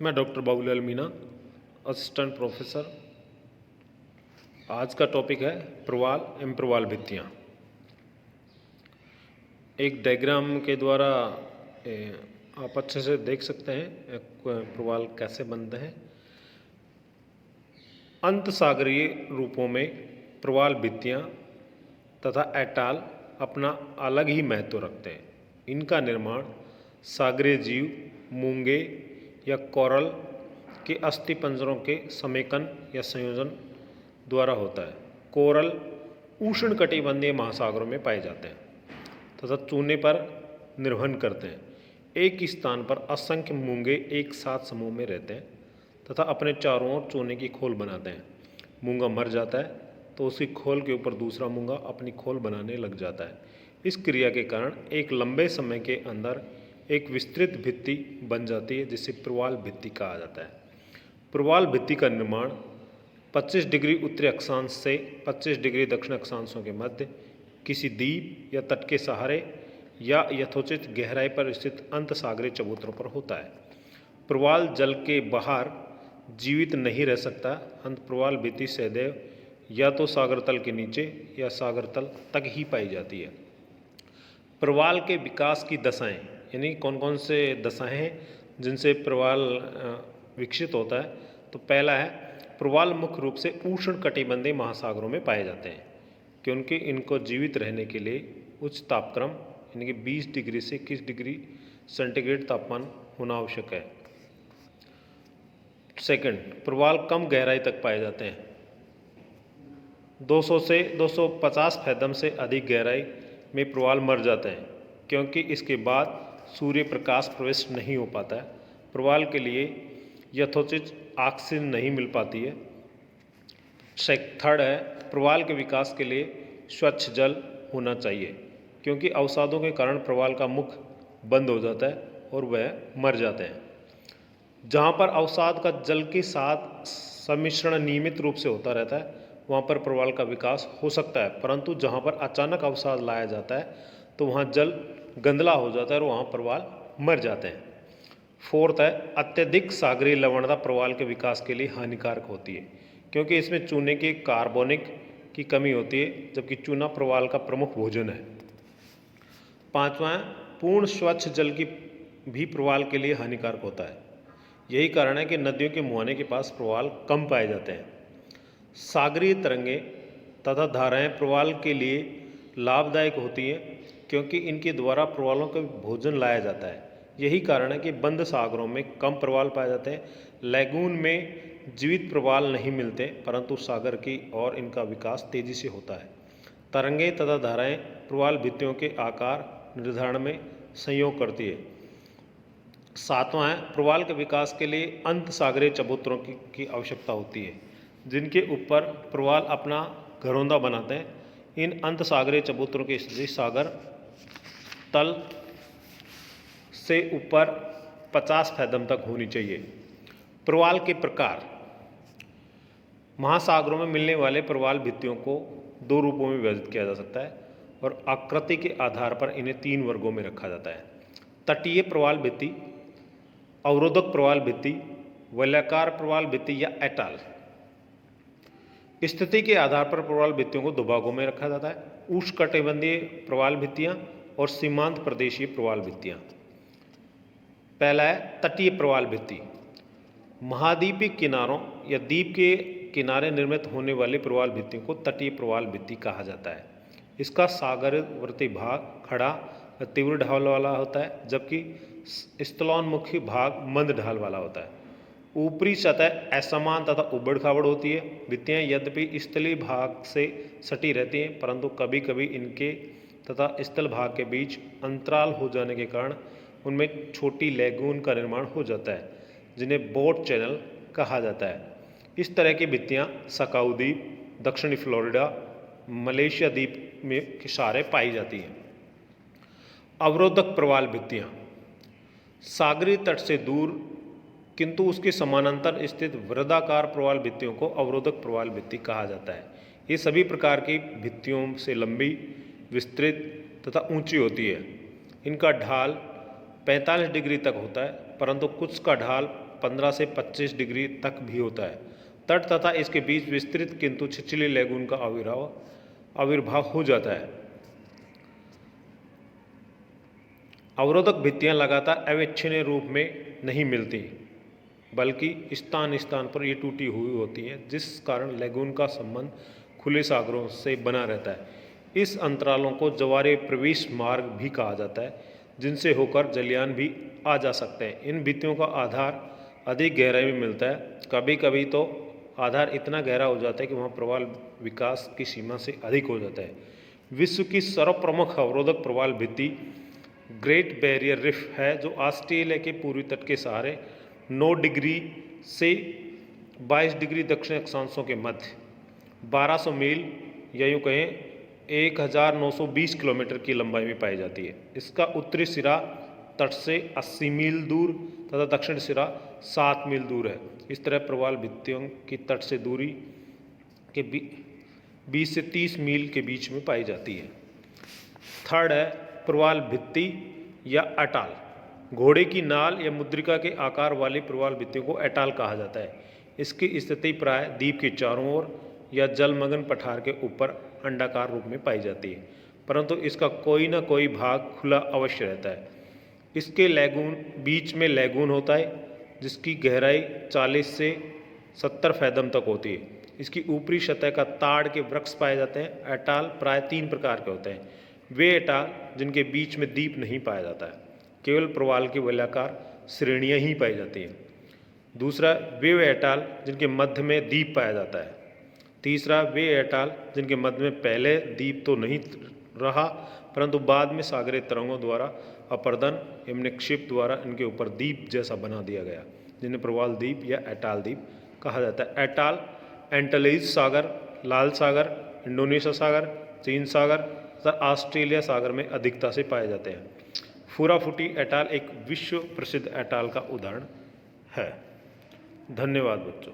मैं doctor Babulal Meena, assistant professor. आज का टॉपिक है प्रवाल एवं प्रवाल भित्तियाँ। एक डायग्राम के द्वारा आप अच्छे से देख सकते हैं प्रवाल कैसे बनते हैं। अंत सागरीय रूपों में प्रवाल भित्तियाँ तथा एटाल अपना अलग ही महत्व रखते हैं। इनका निर्माण सागरीय जीव, मूंगे या कोरल के अस्थिपंजरों के समेकन या संयोजन द्वारा होता है। कोरल उष्णकटिबंधीय महासागरों में पाए जाते हैं तथा चूने पर निर्भर करते हैं। एक स्थान पर असंख्य मूंगे एक साथ समूह में रहते हैं तथा अपने चारों ओर चूने की खोल बनाते हैं। मूंगा मर जाता है तो उसकी खोल के ऊपर दूसरा मूंगा अपनी खोल बनाने लग जाता है। इस क्रिया के कारण एक लंबे समय के अंदर एक विस्तृत भित्ति बन जाती है, जिसे प्रवाल भित्ति कहा जाता है। प्रवाल भित्ति का निर्माण 25 डिग्री उत्तरी अक्षांश से 25 डिग्री दक्षिण अक्षांशों के मध्य किसी द्वीप या तट के सहारे या यथोचित गहराई पर स्थित अंत सागरीय चबूतरों पर होता है। प्रवाल जल के बाहर जीवित नहीं रह सकता। अंत प्रवाल भित्ति सदैव या तो सागर तल के नीचे या सागर तल तक ही पाई जाती है। प्रवाल के विकास की दशाएं, यानी कौन कौन से दशाएं हैं जिनसे प्रवाल विकसित होता है। तो पहला है, प्रवाल मुख्य रूप से उष्णकटिबंधीय महासागरों में पाए जाते हैं, क्योंकि इनको जीवित रहने के लिए उच्च तापक्रम यानी कि 20 डिग्री से 21 डिग्री सेंटीग्रेड तापमान होना आवश्यक है। सेकंड, प्रवाल कम गहराई तक पाए जाते हैं। 200 से 250 फैथम से अधिक गहराई में प्रवाल मर जाते हैं, क्योंकि इसके बाद सूर्य प्रकाश प्रवेश नहीं हो पाता है। प्रवाल के लिए यथोचित ऑक्सीजन नहीं मिल पाती है। थर्ड है, प्रवाल के विकास के लिए स्वच्छ जल होना चाहिए, क्योंकि अवसादों के कारण प्रवाल का मुख बंद हो जाता है और वह मर जाते हैं। जहाँ पर अवसाद का जल के साथ सम्मिश्रण नियमित रूप से होता रहता है, वहाँ पर प्रवाल का विकास हो सकता है, परंतु जहाँ पर अचानक अवसाद लाया जाता है तो वहाँ जल गंदला हो जाता है और वहाँ प्रवाल मर जाते हैं। फोर्थ है, अत्यधिक सागरीय लवणता प्रवाल के विकास के लिए हानिकारक होती है, क्योंकि इसमें चूने के कार्बोनिक की कमी होती है, जबकि चूना प्रवाल का प्रमुख भोजन है। पांचवा है, पूर्ण स्वच्छ जल की भी प्रवाल के लिए हानिकारक होता है। यही कारण है कि नदियों के मुहाने के पास प्रवाल कम पाए जाते हैं। सागरीय तरंगें तथा धाराएं प्रवाल के लिए लाभदायक होती हैं, क्योंकि इनके द्वारा प्रवालों का भोजन लाया जाता है। यही कारण है कि बंद सागरों में कम प्रवाल पाए जाते हैं। लैगून में जीवित प्रवाल नहीं मिलते, परंतु सागर की ओर इनका विकास तेजी से होता है। तरंगें तथा धाराएं प्रवाल भित्तियों के आकार निर्धारण में सहयोग करती है। सातवां है, प्रवाल के विकास के लिए अंत सागरीय चबूतरों की आवश्यकता होती है, जिनके ऊपर प्रवाल अपना घरौंदा बनाते हैं। इन अंत सागरीय चबूतरों की स्थिति सागर तल से ऊपर 50 फैथम तक होनी चाहिए। प्रवाल के प्रकार, महासागरों में मिलने वाले प्रवाल भित्तियों को दो रूपों में विभाजित किया जा सकता है और आकृति के आधार पर इन्हें 3 वर्गों में रखा जाता है। तटीय प्रवाल भित्ति, अवरोधक प्रवाल भित्ति, वलयाकार प्रवाल भित्ति या एटाल। स्थिति के आधार पर प्रवाल भित्तियों को 2 भागों में रखा जाता है, उष्णकटिबंधीय प्रवाल भित्तियां और सीमांत प्रदेशीय प्रवाल भित्तियां। पहला है तटीय प्रवाल भित्ति। महाद्वीपीय किनारों या द्वीप के किनारे निर्मित होने वाली प्रवाल भित्तियों को तटीय प्रवाल भित्ति कहा जाता है। इसका सागरवर्ती भाग खड़ा या तीव्र ढाल वाला होता है, जबकि स्थलोन्मुखी भाग मंद ढाल वाला होता है। ऊपरी सतह असमान तथा उबड़ खाबड़ होती है। भित्तियाँ यद्यपि स्थलीय भाग से सटी रहती हैं, परंतु कभी कभी इनके तथा स्थल भाग के बीच अंतराल हो जाने के कारण उनमें छोटी लैगून का निर्माण हो जाता है, जिन्हें बोट चैनल कहा जाता है। इस तरह की भित्तियाँ सकाउ द्वीप, दक्षिणी फ्लोरिडा, मलेशिया द्वीप में के सहारे पाई जाती हैं। अवरोधक प्रवाल भित्तियाँ, सागरीय तट से दूर किंतु उसके समानांतर स्थित वृत्ताकार प्रवाल भित्तियों को अवरोधक प्रवाल भित्ति कहा जाता है। ये सभी प्रकार की भित्तियों से लंबी, विस्तृत तथा ऊंची होती है। इनका ढाल 45 डिग्री तक होता है, परंतु कुछ का ढाल 15 से 25 डिग्री तक भी होता है। तट तथा इसके बीच विस्तृत किंतु छिछली लैगून का आविर्भाव हो जाता है। अवरोधक भित्तियां लगातार अविच्छिन्न रूप में नहीं मिलती, बल्कि स्थान स्थान पर ये टूटी हुई होती हैं, जिस कारण लैगून का संबंध खुले सागरों से बना रहता है। इस अंतरालों को ज्वारीय प्रवेश मार्ग भी कहा जाता है, जिनसे होकर जलयान भी आ जा सकते हैं। इन भित्तियों का आधार अधिक गहराई में मिलता है। कभी कभी तो आधार इतना गहरा हो जाता है कि वहाँ प्रवाल विकास की सीमा से अधिक हो जाता है। विश्व की सर्वप्रमुख अवरोधक प्रवाल भित्ति ग्रेट बैरियर रिफ है, जो ऑस्ट्रेलिया के पूर्वी तट के सहारे 9 डिग्री से 22 डिग्री दक्षिण अक्षांशों के मध्य 1200 मील या यूँ कहें 1920 किलोमीटर की लंबाई में पाई जाती है। इसका उत्तरी सिरा तट से 80 मील दूर तथा दक्षिण सिरा 7 मील दूर है। इस तरह प्रवाल भित्तियों की तट से दूरी के 20 से 30 मील के बीच में पाई जाती है। थर्ड है प्रवाल भित्ति या अटाल। घोड़े की नाल या मुद्रिका के आकार वाली प्रवाल भित्तियों को अटाल कहा जाता है। इसकी स्थिति प्राय द्वीप के चारों ओर या जलमग्न पठार के ऊपर अंडाकार रूप में पाई जाती है, परंतु इसका कोई न कोई भाग खुला अवश्य रहता है। इसके लैगून बीच में लैगून होता है, जिसकी गहराई 40 से 70 फैदम तक होती है। इसकी ऊपरी सतह का ताड़ के वृक्ष पाए जाते हैं। अटाल प्राय 3 प्रकार के होते हैं। वे अटाल जिनके बीच में द्वीप नहीं पाया जाता है, केवल प्रवाल की वलयाकार श्रेणियाँ ही पाई जाती हैं। दूसरा, वे अटाल जिनके मध्य में द्वीप पाया जाता है। तीसरा, वे अटाल जिनके मध्य में पहले द्वीप तो नहीं रहा, परंतु बाद में सागरीय तरंगों द्वारा अपर्दन एवं निक्षेप द्वारा इनके ऊपर द्वीप जैसा बना दिया गया, जिन्हें प्रवाल द्वीप या अटाल द्वीप कहा जाता है। अटाल एंटालेज सागर, लाल सागर, इंडोनेशिया सागर, चीन सागर तथा ऑस्ट्रेलिया सागर में अधिकता से पाए जाते हैं। फुराफुटी अटाल एक विश्व प्रसिद्ध अटाल का उदाहरण है। धन्यवाद बच्चों।